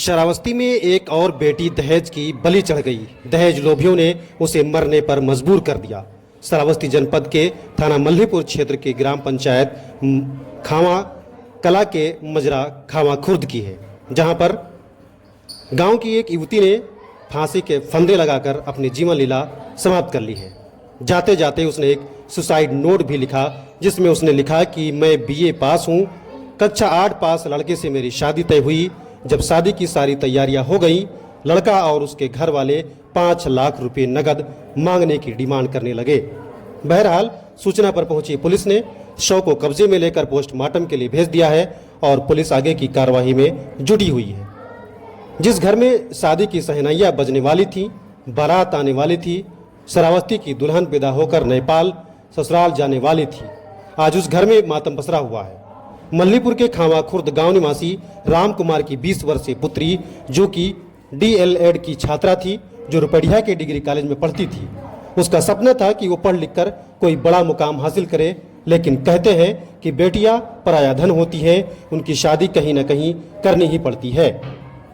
श्रावस्ती में एक और बेटी दहेज की बलि चढ़ गई। दहेज लोभियों ने उसे मरने पर मजबूर कर दिया। श्रावस्ती जनपद के थाना मल्हीपुर क्षेत्र की ग्राम पंचायत खावा कला के मजरा खावा खुर्द की है, जहां पर गांव की एक युवती ने फांसी के फंदे लगाकर अपनी जीवन लीला समाप्त कर ली है। जाते जाते उसने एक सुसाइड नोट भी लिखा, जिसमें उसने लिखा कि मैं बीए पास हूँ, कक्षा 8 पास लड़के से मेरी शादी तय हुई। जब शादी की सारी तैयारियां हो गई, लड़का और उसके घर वाले 5 लाख रुपए नगद मांगने की डिमांड करने लगे। बहरहाल सूचना पर पहुंची पुलिस ने शव को कब्जे में लेकर पोस्टमार्टम के लिए भेज दिया है और पुलिस आगे की कार्रवाई में जुटी हुई है। जिस घर में शादी की सहनाइयां बजने वाली थी, बारात आने वाली थी, श्रावस्ती की दुल्हन विदा होकर नेपाल ससुराल जाने वाली थी, आज उस घर में मातम पसरा हुआ है। मल्हीपुर के खावा खुर्द गांव निवासी राम कुमार की 20 वर्षीय पुत्री, जो कि डीएलएड की छात्रा थी, जो रुपड़िया के डिग्री कॉलेज में पढ़ती थी, उसका सपना था कि वो पढ़ लिख कर कोई बड़ा मुकाम हासिल करे। लेकिन कहते हैं कि बेटियां पराया धन होती हैं, उनकी शादी कहीं न कहीं करनी ही पड़ती है।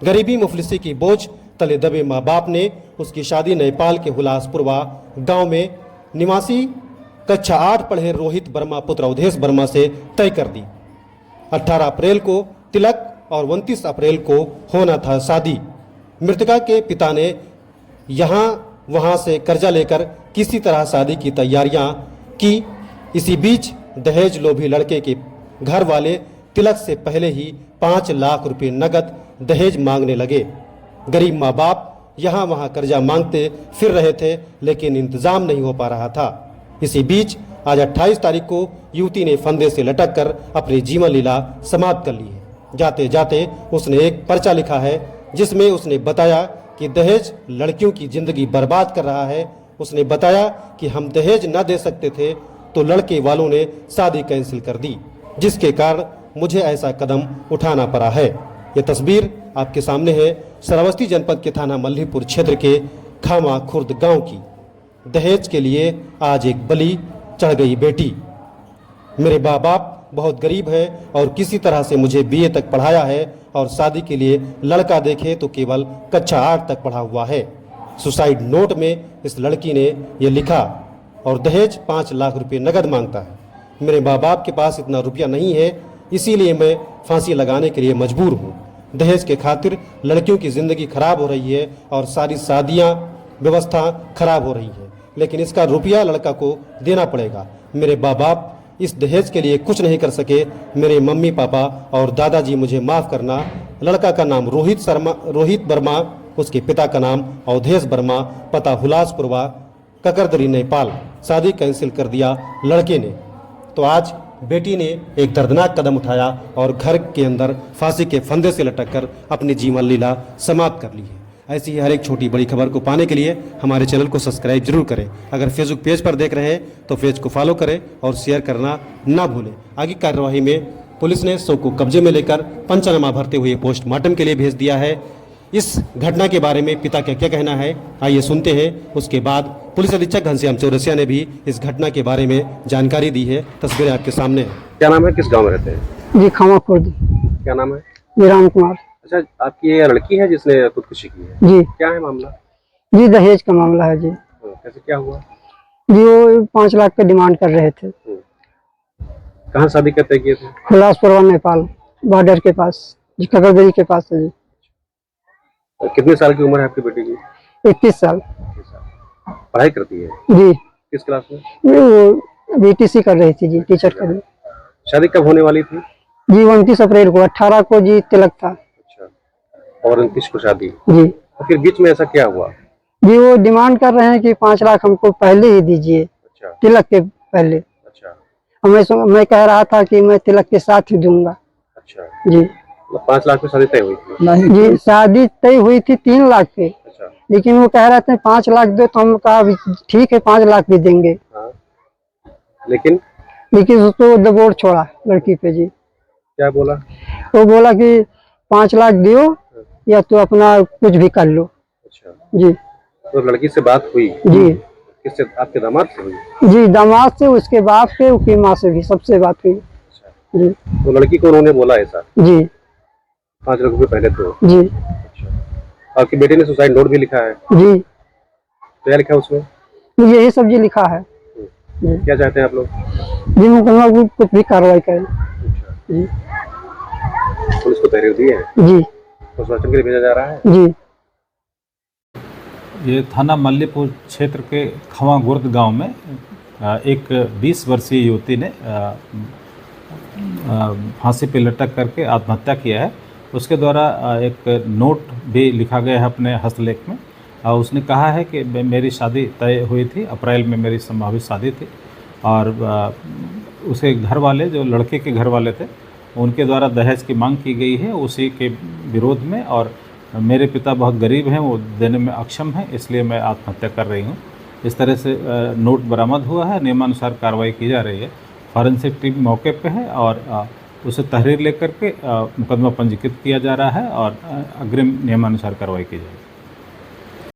गरीबी मुफलिसी की बोझ तले दबे माँ बाप ने उसकी शादी नेपाल के हुलासपुरवा गांव में निवासी कक्षा 8 पढ़े रोहित वर्मा पुत्र अवधेश वर्मा से तय कर दी। 18 अप्रैल को तिलक और 29 अप्रैल को होना था शादी। मृतका के पिता ने यहाँ वहाँ से कर्जा लेकर किसी तरह शादी की तैयारियां की। इसी बीच दहेज लोभी लड़के के घर वाले तिलक से पहले ही 5 लाख रुपए नगद दहेज मांगने लगे। गरीब माँ बाप यहाँ वहाँ कर्जा मांगते फिर रहे थे, लेकिन इंतजाम नहीं हो पा रहा था। इसी बीच आज 28 तारीख को युवती ने फंदे से लटक कर अपनी जीवन लीला समाप्त कर ली है। जाते जाते उसने एक पर्चा लिखा है, जिसमें उसने बताया कि दहेज लड़कियों की जिंदगी बर्बाद कर रहा है। उसने बताया कि हम दहेज न दे सकते थे तो लड़के वालों ने शादी कैंसिल कर दी, जिसके कारण मुझे ऐसा कदम उठाना पड़ा है। ये तस्वीर आपके सामने है श्रावस्ती जनपद के थाना मल्हीपुर क्षेत्र के खावा खुर्द गांव की। दहेज के लिए आज एक बलि चढ़ गई बेटी। मेरे माँ बाप बहुत गरीब है और किसी तरह से मुझे बीए तक पढ़ाया है और शादी के लिए लड़का देखे तो केवल कक्षा 8 तक पढ़ा हुआ है। सुसाइड नोट में इस लड़की ने यह लिखा और दहेज 5 लाख रुपए नगद मांगता है। मेरे माँ बाप के पास इतना रुपया नहीं है, इसीलिए मैं फांसी लगाने के लिए मजबूर हूँ। दहेज के खातिर लड़कियों की ज़िंदगी खराब हो रही है और सारी शादियाँ व्यवस्था खराब हो रही है, लेकिन इसका रुपया लड़का को देना पड़ेगा। मेरे माँ बाप इस दहेज के लिए कुछ नहीं कर सके। मेरे मम्मी पापा और दादाजी मुझे माफ़ करना। लड़का का नाम रोहित वर्मा, उसके पिता का नाम अवधेश वर्मा, पता हुलासपुरवा ककरदरी नेपाल। शादी कैंसिल कर दिया लड़के ने। तो आज बेटी ने एक दर्दनाक कदम उठाया और घर के अंदर फांसी के फंदे से लटककर अपनी जीवन लीला समाप्त कर ली है। ऐसी ही हर एक छोटी बड़ी खबर को पाने के लिए हमारे चैनल को सब्सक्राइब जरूर करें। अगर फेसबुक पेज पर देख रहे हैं तो पेज को फॉलो करें और शेयर करना ना भूलें। आगे कार्यवाही में पुलिस ने शव को कब्जे में लेकर पंचनामा भरते हुए पोस्टमार्टम के लिए भेज दिया है। इस घटना के बारे में पिता का क्या कहना है, आइए सुनते हैं। उसके बाद पुलिस अधीक्षक घनश्याम चौरसिया ने भी इस घटना के बारे में जानकारी दी है। तस्वीरें आपके सामने हैं। क्या नाम है, किस गांव में रहते हैं? जी खावा खुर्द। क्या नाम है? जी राम कुमार। अच्छा, आपकी ये लड़की है जिसने खुदकुशी की है? जी। क्या है मामला? जी दहेज का मामला है जी। कैसे क्या हुआ? जी वो 5 लाख का डिमांड कर रहे थे। कहाँ शादी करते किए थे? हुलासपुरवा नेपाल बॉर्डर के पास जी, ककरदरी के पास है जी। कितने साल की उम्र है आपकी बेटी की? 21 साल। पढ़ाई करती है? जी। किस क्लास में? ये वो बीटीसी कर रही थी जी, टीचर कर रही। शादी कब होने वाली थी? जी 29 अप्रैल को। 18 को जी तिलक था। अच्छा, और 29 को शादी। जी। तो फिर बीच में ऐसा क्या हुआ? जी वो डिमांड कर रहे हैं कि 5 लाख हमको पहले ही दीजिए। अच्छा। तिलक के पहले। अच्छा। मैं कह रहा था कि मैं तिलक के साथ ही दूंगा। अच्छा जी। 5 लाख में शादी तय हुई थी? नहीं जी, शादी तय हुई थी 3 लाख पे। अच्छा। लेकिन वो कह रहे थे 5 लाख दो, तो हम कहा ठीक है 5 लाख भी देंगे। हाँ। लेकिन उसको दबोच छोड़ा लड़की पे जी। क्या बोला? वो बोला कि 5 लाख दियो या तो अपना कुछ भी कर लो। अच्छा जी। तो लड़की से बात हुई? जी। किससे? आपके दामाद से हुई? जी दामाद से, उसके बाप से, उसकी माँ से भी, सबसे बात हुई। अच्छा। जी। तो लड़की को उन्होंने बोला ऐसा? जी। 5 लाख रुपए पहले तो। जी अच्छा। आपकी बेटी ने सुसाइड नोट भी लिखा है, जी, क्या लिखा है उसमें? यही सब जी लिखा है जी। क्या चाहते हैं आप लोग? जी मैं कहूँगा कि कुछ भी कार्रवाई करें जी। पुलिस को तहरीर दी है, जी पोस्टमार्टम के लिए भेजा जा रहा है। जी ये थाना मल्लीपुर क्षेत्र के खवा गुर्द गांव में एक 20 वर्षीय युवती ने फांसी पे लटक करके आत्महत्या किया है। उसके द्वारा एक नोट भी लिखा गया है अपने हस्तलेख में। उसने कहा है कि मेरी शादी तय हुई थी, अप्रैल में मेरी संभावित शादी थी और उसके घर वाले, जो लड़के के घर वाले थे, उनके द्वारा दहेज की मांग की गई है उसी के विरोध में, और मेरे पिता बहुत गरीब हैं, वो देने में अक्षम हैं, इसलिए मैं आत्महत्या कर रही हूँ। इस तरह से नोट बरामद हुआ है। नियमानुसार कार्रवाई की जा रही है। फॉरेंसिक टीम मौके पे है और उसे तहरीर लेकर के मुकदमा पंजीकृत किया जा रहा है और अग्रिम नियमानुसार कार्रवाई की जाएगी।